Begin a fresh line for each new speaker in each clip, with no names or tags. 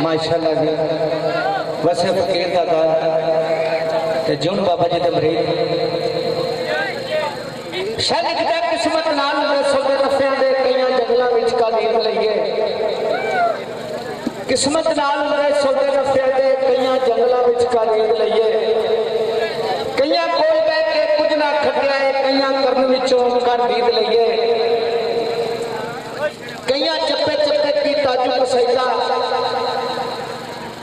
माशाअल्लाह जी वैसे फकीर दा गाल ते जुन बाबा जी दे मरीद शायद किते किस्मत नाल सौदे रफियां दे कईयां जंगलां विच का नींद लईए किस्मत नाल सौदे रफियां दे कईयां जंगलां विच का नींद लईए कईयां कोल बैठ के कुछ ना खटिया है कईयां करन विचों कर नींद लईए कईयां चप्पे चप्पे की ताजु सजदा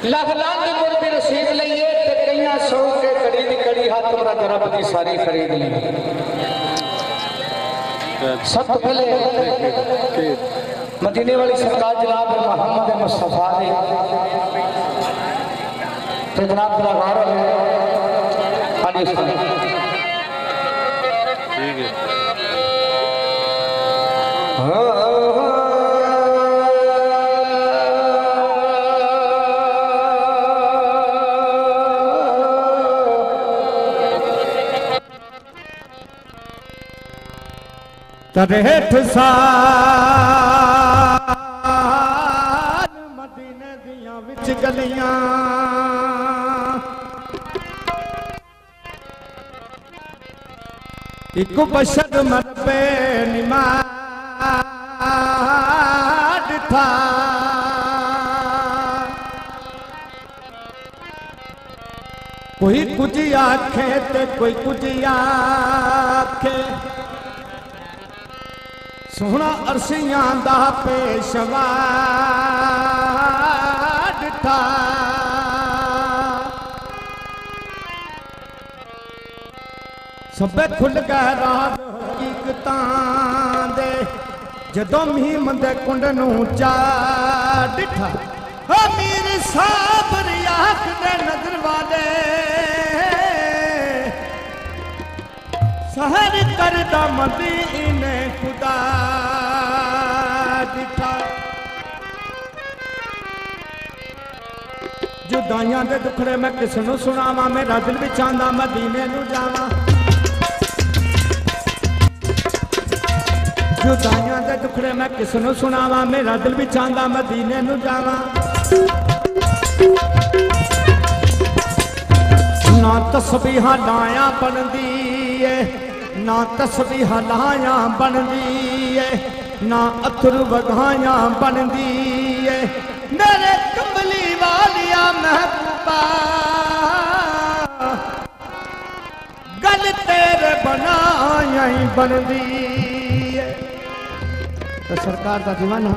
लख लाख की मुर्दी नसीब लईए कईयां सौ के कड़ी दी कड़ी हाथ तुम्हारा रब की सारी खरीद ली सब तो पहले मदीने वाली सरकार जनाब मोहम्मद मुस्तफा ने तो जनाब जरा गौर है ठीक है
तरेठ साल मदीने दियां विच गलियां इको बशद मरबे निमाद था कोई कुछ आखे ते कोई कुछ आखे सोहना अरसियां दा पेशवा डिठा सबे खुल गए राज हकीकतां दे जदों मीम दे कुंड नूं चा डिठा मीर साबर आख दे नजर वाले सहर करदा मदीने खुदा दिखा जुदाइयां दे दुखड़े मैं किस नूं सुनावा मेरा दिल विच आंदा मदीने नूं जावा जुदाइयां दे दुखड़े मैं किस नूं सुनावा मेरा दिल विच आंदा मदीने नूं जावा ना तस्बीहां लाया बनदी है ना तस्बीह लाया बनदी है ना अथरू वगाया बनदी है मेरे कमली वालिया महबूबा गल तेरे बनाया ही बनदी है तो सरकार का दीवाना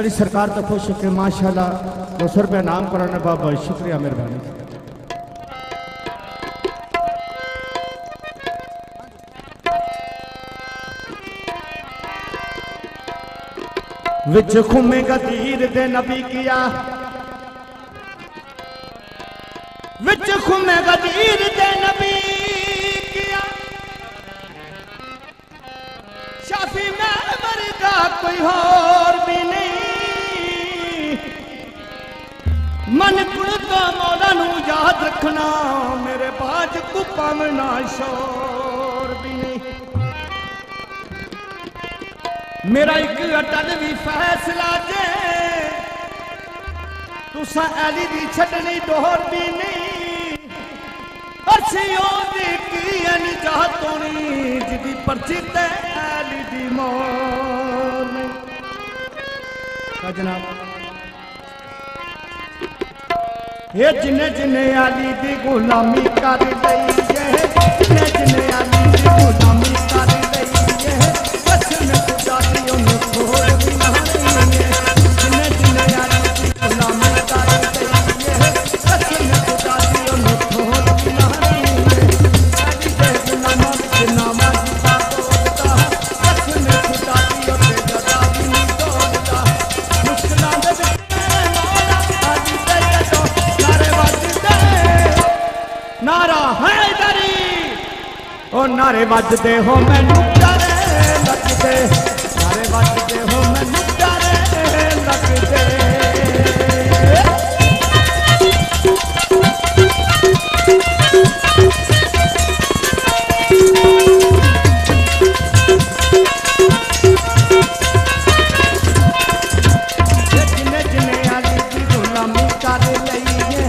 बड़ी सरकार तो खुश हो के माशाल्लाह 200 रुपया नाम कराने बाबा शुक्रिया मेहरबानी। विच खुमे गदीर दे नबी किया, विच खुमे गदीर दे नबी किया, शाफी में मरदा कोई और भी नहीं, मन कुल तो मौला नू याद रखना, मेरे बाज को पावना शोर भी नहीं। मेरा एक अटल भी फैसला जे तुसा ऐली दी छड़नी डोर भी नहीं, अर्शियों दी की निजात होनी जिदी पर्ची ते ऐली दी मोर नहीं। जनाब ये जिन्ने जिन्ने ऐली दी गुलामी कर लई है, जिन्ने जिन्ने ऐली दी गुलामी कर लई है, कसम खुदा दी ओनू खोल भी ना रही है, जिन्ने जिन्ने ऐली दी गुलामी कर लई है, कसम खुदा दी ओनू खोल भी ना रही है, ऐली दे गुलामां विच नामा जीता तोड़दा, कसम खुदा दी ओते जदा भी नहीं तोड़दा, मुश्किलां दे विच मौला आदी ते जदों नारे वजदे, नारा हैदरी ओ नारे वजदे हो मैनू डरे लगदे, नारे वजदे हो मैनू डरे लगदे। जिन्ने जिन्ने आली दी गुलामी कर लई है,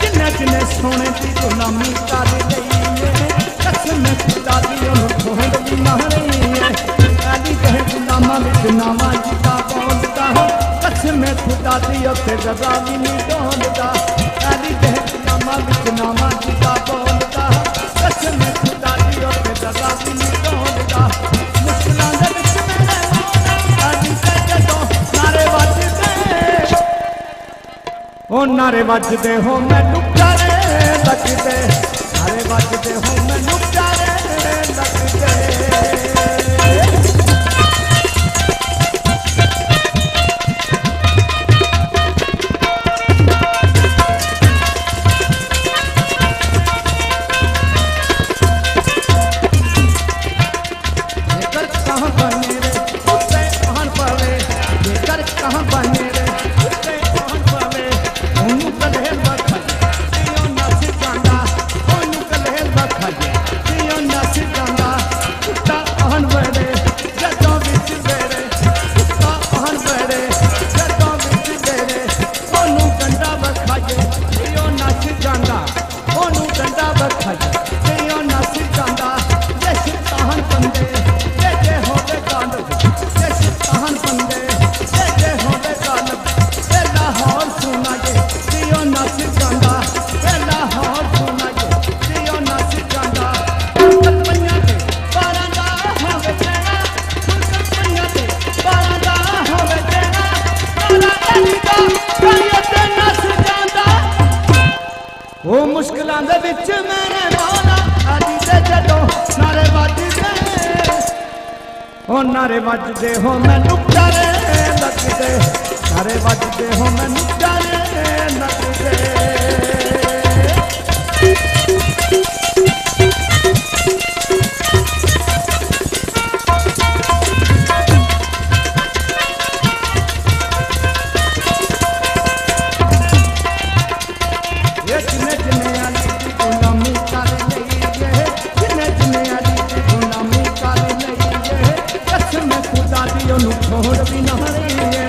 जिन्ने जिन्ने सोने दी गुलामी कर लई है, कसम खुदा दी ओनू खोल भी ना रही है, ऐली दे गुलामां विच नामा जीता बोलदा, कसम खुदा दी ओते जरा भी नहीं डोलदा, ऐली दे गुलामां विच नामा जीता बोलदा, कसम खुदा दी ओते जरा भी नहीं डोलदा, मुश्किलां दे विच मेरे मौला आदी ते जदों नारे वजदे, ओ नारे वजदे हो मैनू डरे लगदे, नारे वजदे हो मैनू डरे लगदे। लेकर कहाँ बने रे उत्ते कहाँ पवे, लेकर कहाँ बने रे उत्ते कहाँ पवे, ओनू कले बखल दियो नस जांदा, ओनू कले बखल दियो नस जांदा, उत्ता आहन वेड़े जदों विच वेड़े, उत्ता आहन वेड़े जदों विच वेड़े, ओनू डंडा बखाए दियो नस जांदा, ओनू डंडा बखाए दियो नस जांदा, जे शैतान बंदे जे जे होवे गालब, जे शैतान बंदे जे जे होवे गालब, ए लाहौर सुनाए दियो नस जांदा, ए लाहौर सुनाए दियो नस जांदा, पंजां ते बारां दा होवे तेरा, पंजां ते बारां दा होवे तेरा, नारा ऐली दा गलियां ते नस जांदा, ओ मुश्किलां दे विच मेरे मौला आदी ते जदों नारे वजदे, ओ नारे वजदे हो मैनू डरे लगदे, नारे वजदे हो मैनू डरे लगदे। ये जिन्ने जिन्ने आली दी गुलामी कर लई है, जिन्ने जिन्ने आली दी गुलामी कर लई है, कसम खुदा दी ओनू छोड़ भी ना रही है,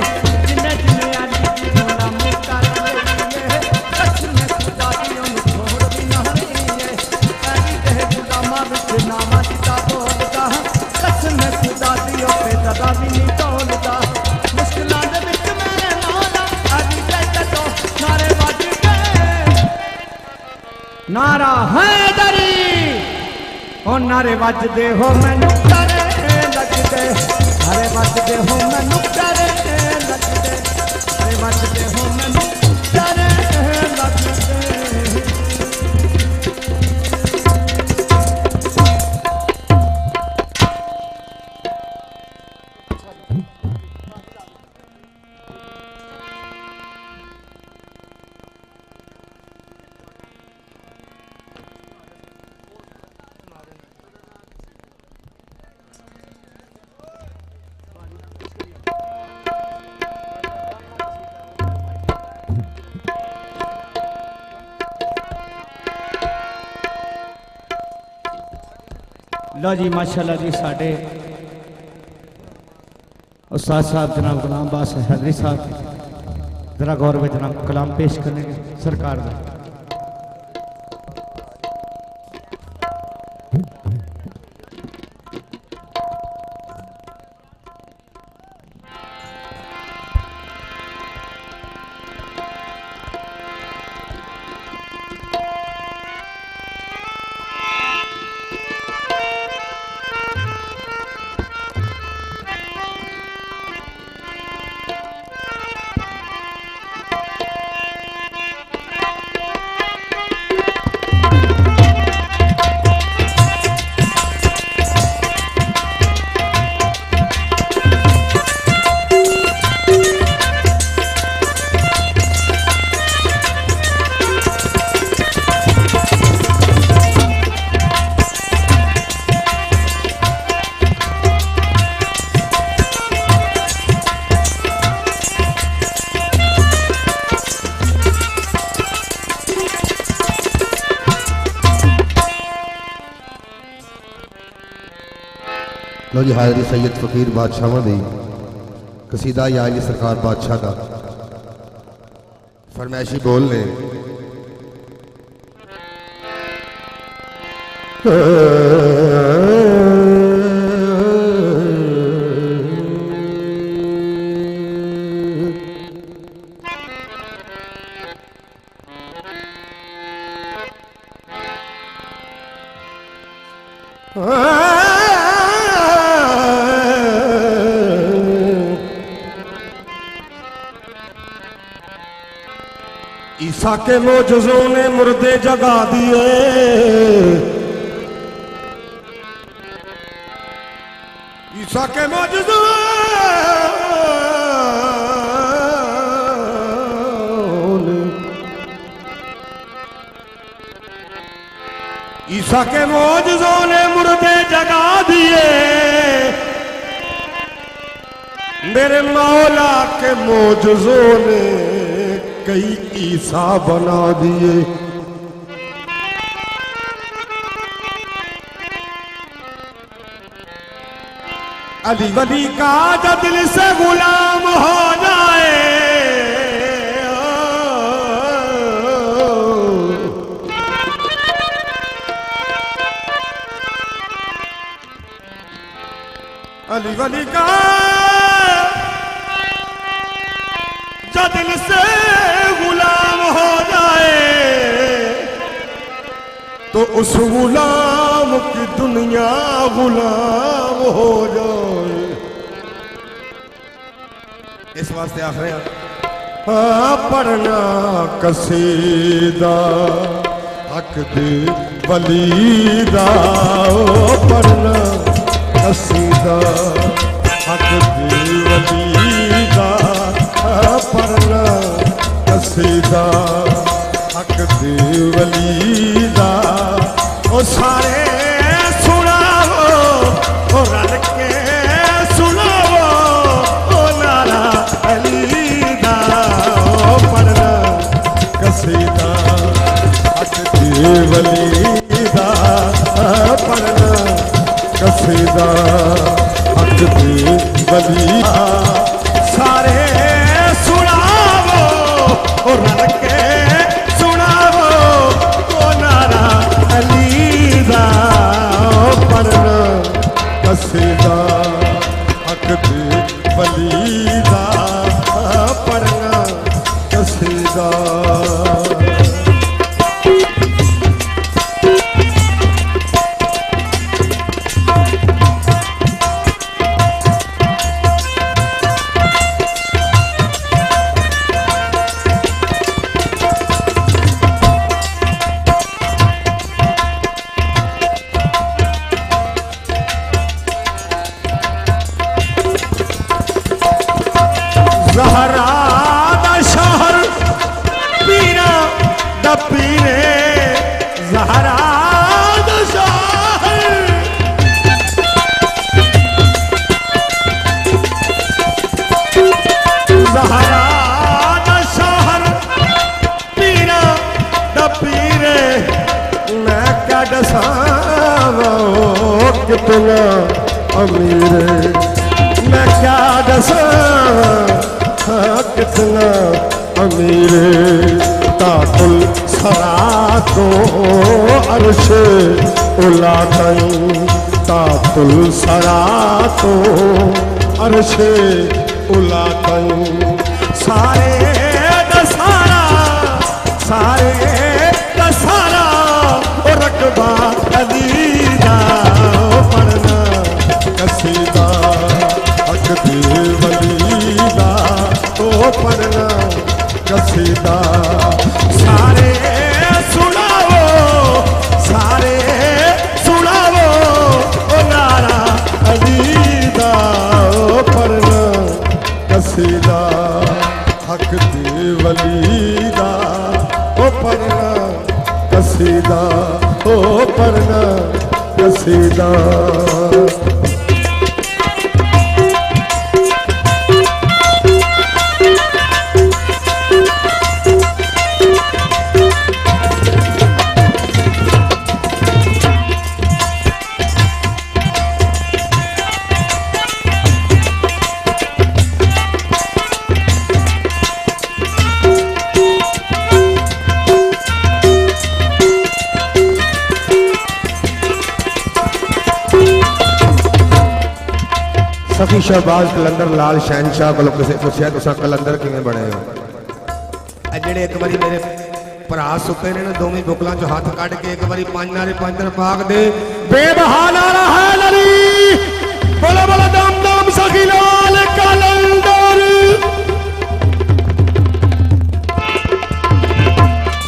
जिन्ने जिन्ने आली दी गुलामी कर लई है, कसम खुदा दी ओनू छोड़ भी ना रही है, ऐली दे गुलामां विच नामा जीता बोलदा, कसम खुदा दी ओते जरा भी नहीं तोलदा, मुश्किलां दे विच मेरे मौला आदी ते जदों नारे वजदे, नारा हैदरी ओ नारे वजदे हो मैनू डरे लगदे, नारे वजदे हो मैनू डरे लगदे। ਵੱਜਦੇ ਹੋ ਮੈਨੂੰ ਪਿਆਰੇ ਲੱਗਦੇ। लो जी माशाल्लाह जी साढ़े उस्ताद साहब जनाब गुलाम बास हैदरी साहब जरा गौर में जनाब कलाम पेश करेंगे सरकार का।
लो जी हाजरी सैयद फकीर बादशाह दी कसीदा या अली सरकार बादशाह का फरमाइशी बोल ले।
ईसा के मोजज़ों ने मुर्दे जगा दिए, ईसा के मोजज़ों ने, ईसा के मोजज़ों ने मुर्दे जगा दिए, मेरे मौला के मोजज़ों ने कई ईसा बना दिए। अली वली का जो दिल से गुलाम हो जाए, अली वली का जो दिल से गुलाम हो जाए तो उस गुलाम की दुनिया गुलाम हो जाए। इस वास्ते आखिर पढ़ना कसीदा हक दे वलीदा, पढ़ना कसीदा हक दे वलीदा, पढ़ना कसीदा हक दे वलीदा। ओ सारे सुनाओ ओ रल के सुनाओ ओ नारा अली दा, पढ़ना कसीदा हक दे वलीदा, पढ़ना कसीदा हक दे वलीदा। सारे सुनाओ और रल के सुनाओ तो नारा अली दा, पढ़ना कसीदा हक दे वलीदा, पढ़ना कसीदा।
क्या दसावा कितना अमीर, मैं क्या दसावा कितना अमीर। ताकुल सरा तो अर्श उला तई, ताकुल सरा तो अर्श उला तई। सारे दसारा सारे दसारा रकबा अदीदा पढ़ना कसीदा हक दे वलीदा तो पढ़ना कसीदा। सारे सुनाओ सारे सुनाओ ओ नारा अदीदा पढ़ना कसीदा हक दे वलीदा ओ पढ़ना कसीदा ओ पढ़ना कसीदा। सखी शहबाज कलंदर लाल शहनशाह को किसी पूछा तुसा कलंदर किवें बने हो? जेड़े एक बारी मेरे भरा सुते ने दोवें बुकलों चो हाथ कढ़ के एक बारी पंज नारे पंजर पाक दे बेबहा नारा है लड़ी बोलो बोलो दम दम सखी लाल कलंदर।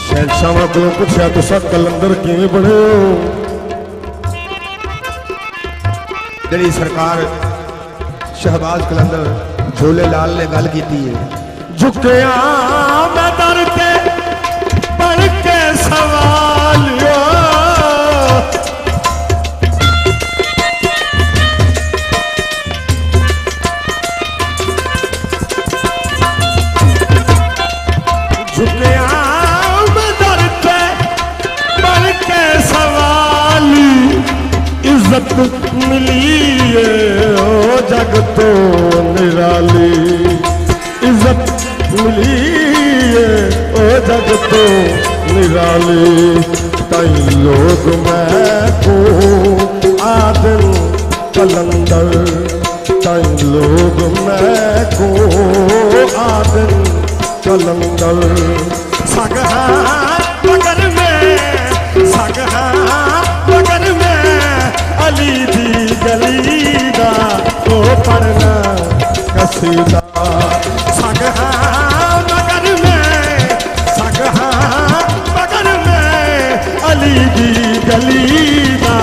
शहनशाह को पूछा तुसा कलंदर किवें बने हो? जेड़ी सरकार शहबाज कलंदर झोले लाल ने गल की है। झुकया मैं दर के पढ़ के सवाल झुकया मैं दर के पढ़ के सवाल। इज्जत मिली ओ जग तो निराली, इज्जत मिली ओ जग तो निराली। कई लोग मैं को आदम कलंदर, कई लोग मैं को आदम कलंदर। सगहा मगर में सगहा मगर में अली दी गलीदा तो पढ़ना कसीदा। सगहा मगर में सगहा मगर में अली दी गलीदा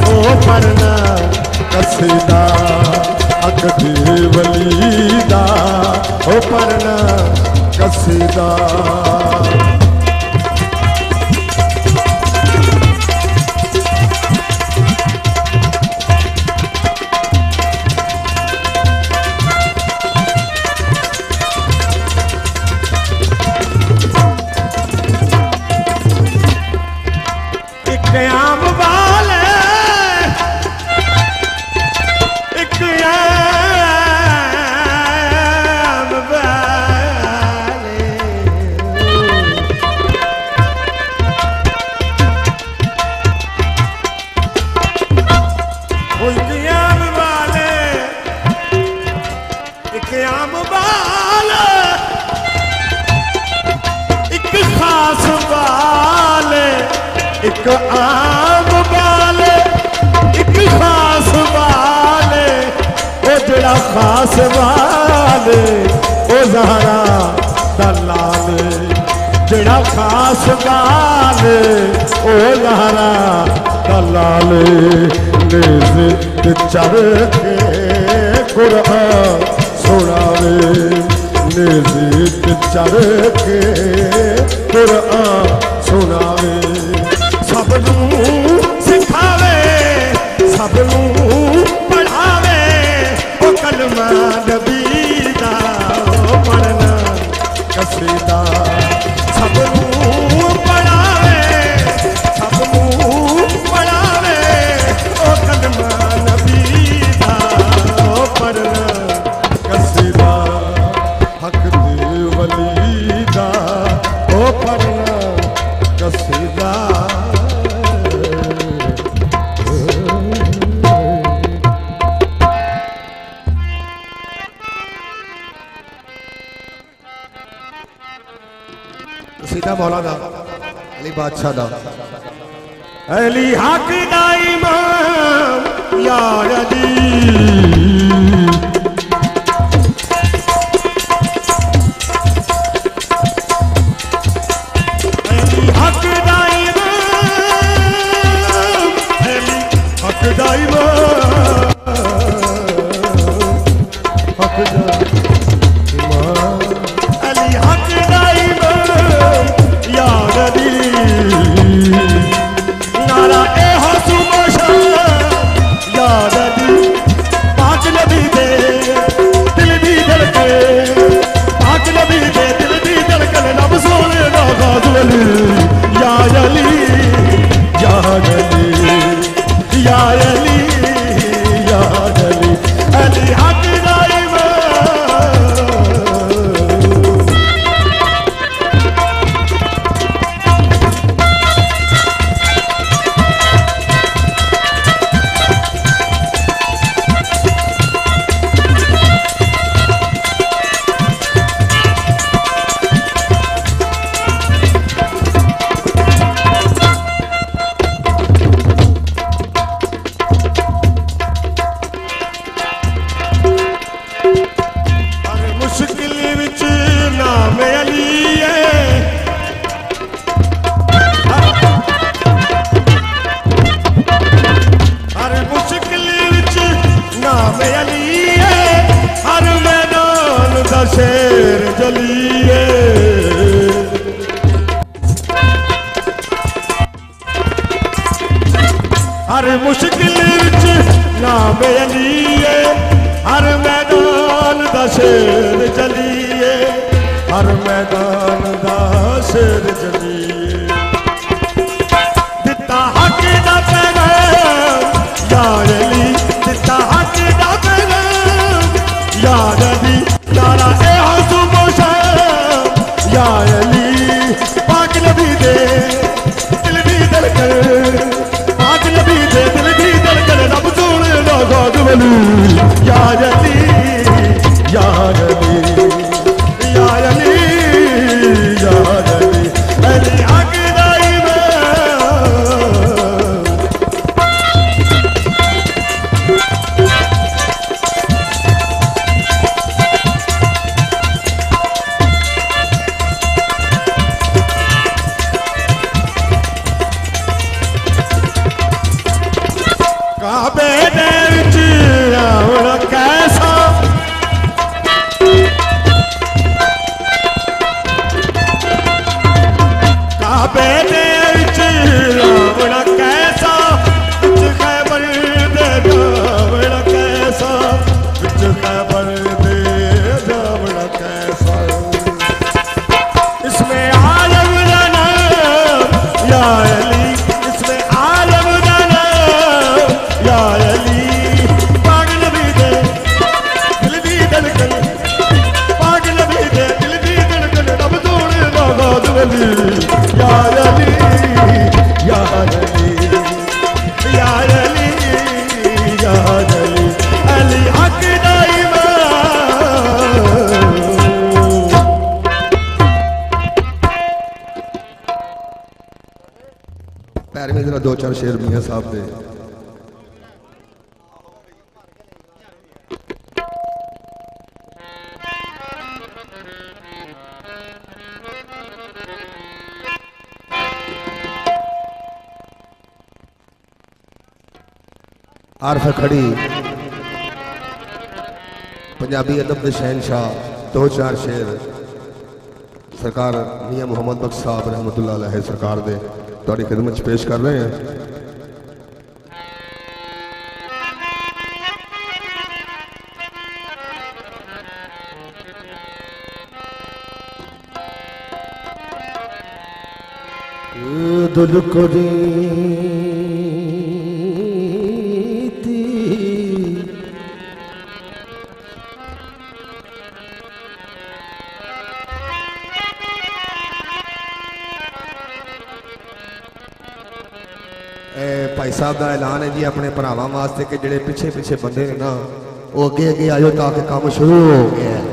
तो पढ़ना कसीदा। हक दे वलीदा ओ पढ़ना कसीदा। आम वाले एक आम वाले एक आम वाले एक खास वाले एक आम वाले एक खास वाले ओ जड़ा खास वाले ओ ज़हरा दलाले। जड़ा खास वाले ओ ज़हरा दलाले। नेज़ चढ़ के कुरान सुनावे, नेज़ चढ़ के कुरान सुनावे। सबनू सिखावे सबनू पढ़ावे ओ कलमा नबी दा पढ़ना कसीदा। सबनू पढ़ावे सबनू मौला दा
अली बादशाह दा
अली हक दा इमाम यार अली हर मुश्किल विच नाम अलीए हर मैदान दा शेर चलीए हर मैदान दा शेर चलीए दिता हक दा पैगाम यार अली दिता हक दा पैगाम यार अली यारा ए हसूबो शाम यार अली पाक नबी दे दिल दी धड़कन दिल दी धड़कन रब सोने दा गाग वली या अली या अली या अली या अली अली हक दा काबे दे विच रावण कैसा काबे दे विच रावण कैसा विच खैबर दे रावण कैसा विच खैबर दे रावण कैसा इसमें आलम दा नाम या अली इसमें आलम दा नाम या अली पाक नबी दे दिल दी धड़कन पाक नबी दे दिल दी धड़कन रब सोने दा गाग वली या अली या अली या अली या अली अली हक दा
पैर में जरा दो चार शेर मियां साहब दे आरफ खड़ी पंजाबी अदब के शहनशाह दो चार शेर सरकार मियां मुहम्मद बख्श साहब रहमतुल्लाह अलैह सरकार दे तुहाडी खिदमत पेश कर रहे हैं। दुल को भाई साहब का ऐलान है जी अपने भरावां वास्ते कि जेडे पिछे पिछे बंदे ने ना वो अगे अगे आयो ताकि काम शुरू हो गया है।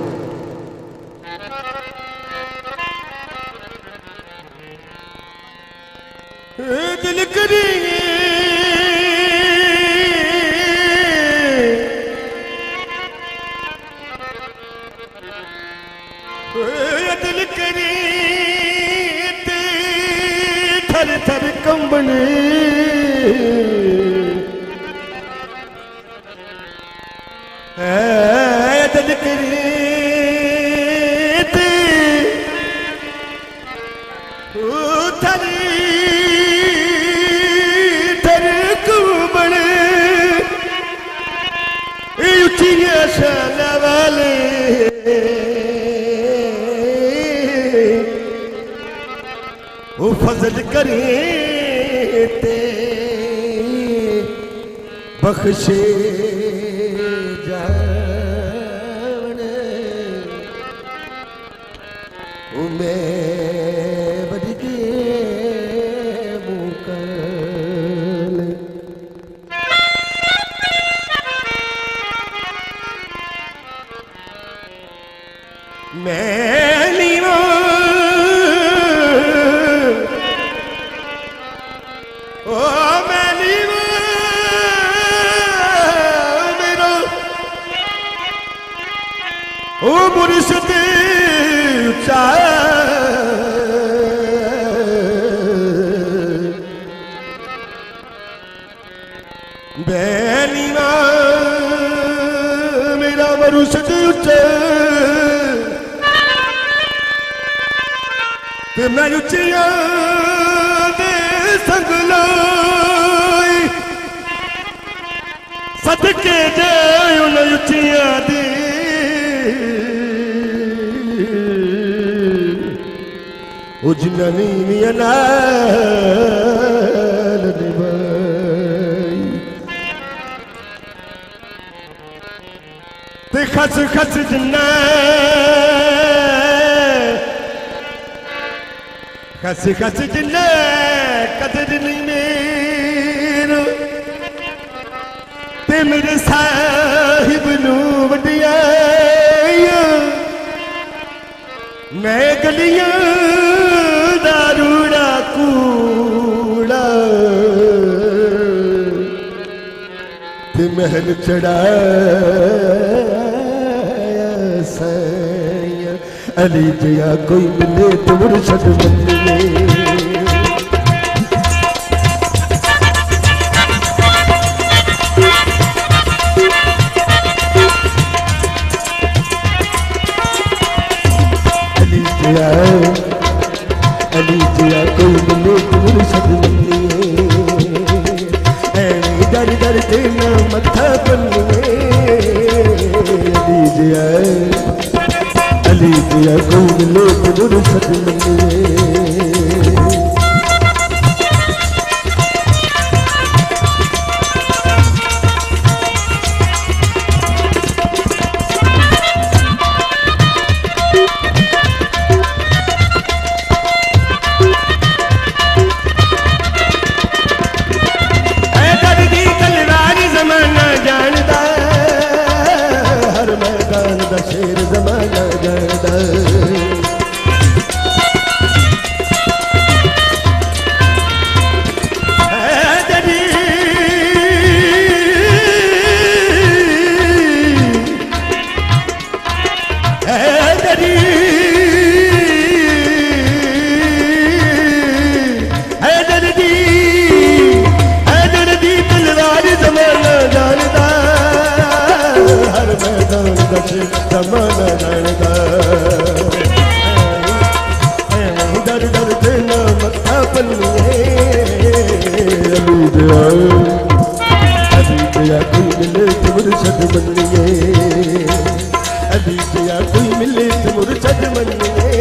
फजल करे ते बख्शे जान मैं बद के मुकल मैं नीवा ओ मैं नीवा मेरा ओ मुर्शिद ऊंचा मैं नीवा मेरा मुर्शिद ऊंचा ते मैं उचिया दे संग लाई सदके जाए उन उचिया दे उजननी मियनाल निभाई ते खस खस जिन्ना खस खस जिन्ने कदर नहीं मेरू ते मेरे साहिब नू वडिया मैं गलियां दारूड़ा कूड़ा ते महल चढ़ाया सैया अली जिया कोई मिले तो मुर्शद मिले अली जिया कोई मिले तो मुर्शद मिले डर डर देना मथा बनिए अली जिया कोई मिले तो मुर्शद मिले शेर जमाना जादा जमाना जानदा डर डर देना मथा बनिए अली जिया कोई मिले तो मुर्शद बनिए अली जिया कोई मिले तो मुर्शद बनिए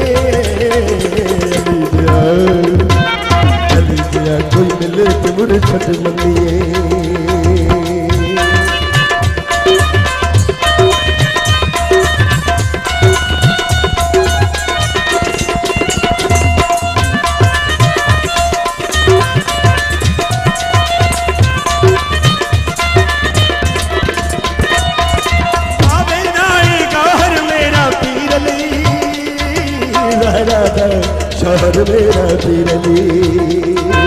अली जिया कोई मिले तो मुर्शद बनिए शहर मेरा पीरली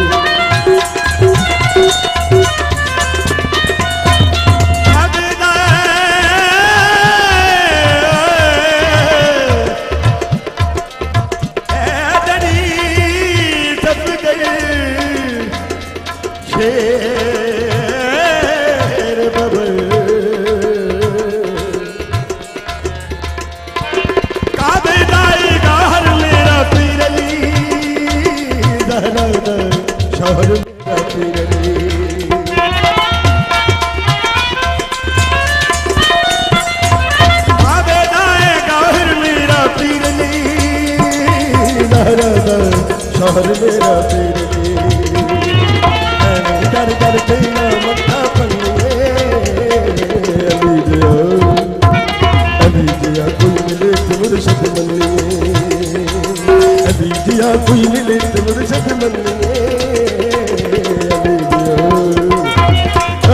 शेर बबल काबे दाएगा हर मेरा पीरली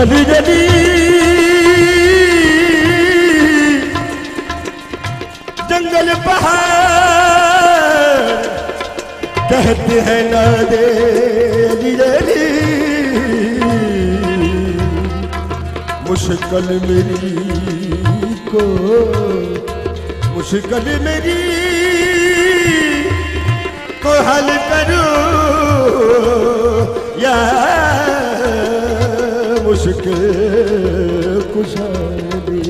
गली गली जंगल पहाड़ कहते हैं ना दे मुश्किल मेरी को मुश्किल मेरी को हल करो या मुश्किल कुशादी।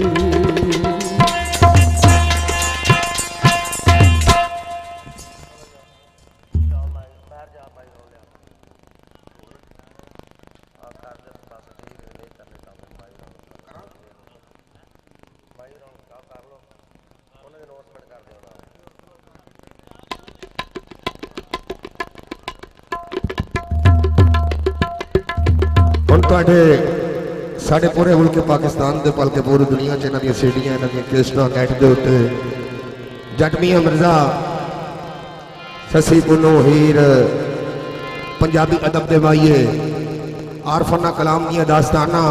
साढ़े पूरे मुल्क पाकिस्तान के बल्कि पूरी दुनिया च इन्हों सीडियां इन्हों केस्टा नेट के उत्ते जट मियां मिर्जा ससी पुन्नू हीर पंजाबी अदब के माइए आरफाना कलाम दियां दास्ताना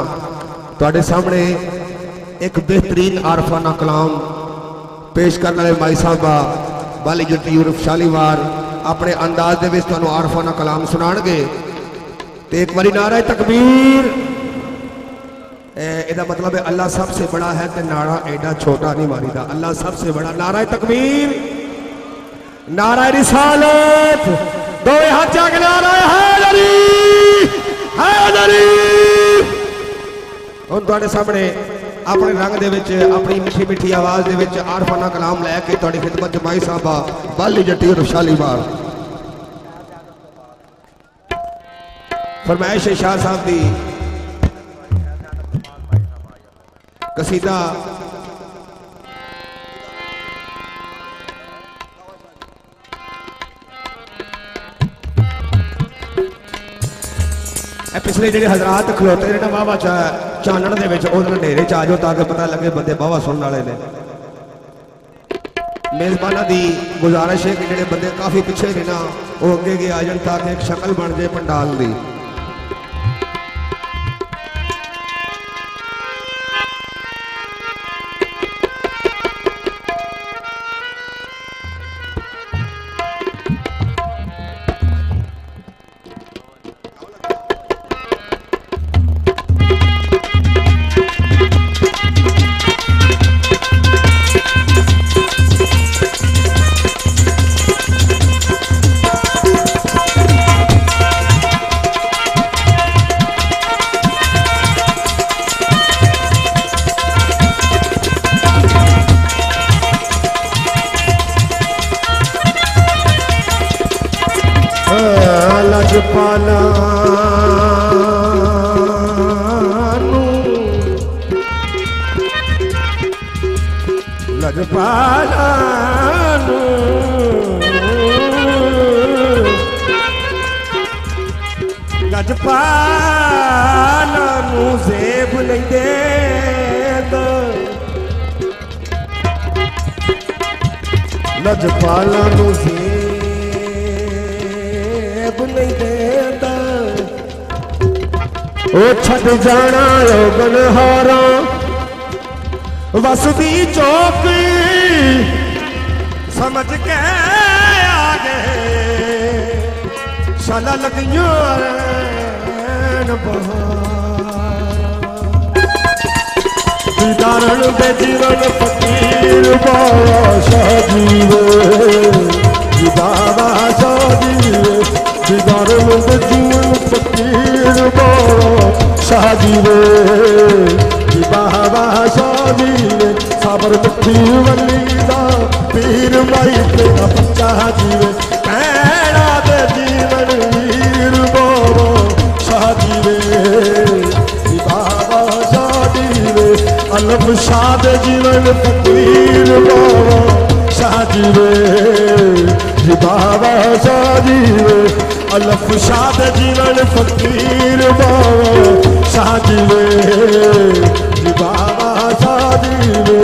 तुहाडे सामने एक बेहतरीन आरफाना कलाम पेश करने वाले माई साहबा बाली जुटी यूरफ शालीवार अपने अंदाज दे विच तुहानूं आरफाना कलाम सुनाणगे ते एक बारी नारा तकबीर। एदा मतलब है अल्लाह सबसे बड़ा है ते नारा एडा छोटा नहीं मारीदा। अल्लाह सबसे बड़ा। नारा तकबीर, नारा रिसालत, दो हाथ जाके नारा हैदरी हैदरी। हुण तुहाडे सामने अपने रंग दे विच अपनी मिठी मिठी आवाज दे विच आरफाना कलाम लैके तुहाडी खिदमत च माई साहबा बाली जट्टी और शालीवार फरमाइश शाह साहब दी कसीदा पिछले जो हजरात खलोते ने ना वाहवा चानण दे विच उन्हां नेरे च आ जाओ ताकि पता लगे बंदे वाहवा सुनने वाले ने। मेजबाना दी गुजारिश है कि जेडे बंदे काफी पिछे ने ना वो अगे आ जाए ताकि एक शक्ल बन जाए पंडाल दी। लजपाला नू ज़ेब नहीं देंदा, लजपाला नू ज़ेब नहीं देंदा। ओ छड़ जाना लोगन हारा वसदी चौकी समझ के आ गए शाला लगियों दीदारण दे जीवन फकीर बाबा शाह जीवे, बाबा शाह जीवे, दीदारण दे जीवन फकीर बाबा शाह जीवे, बाबा शाह जीवे, साबर मिठी वली दा पीर माई तेरा बच्चा जीवे, कहना दे जीवन वीर बाबा शाह जीवे, बाबा शाह जीवे, अलफ शाद जीवन फकीर बाबा शाह जीवे, बाबा शाह जीवे, अलफ शाद जीवन फकीर बाबा शाह जीवे, बाबा शाह जीवे।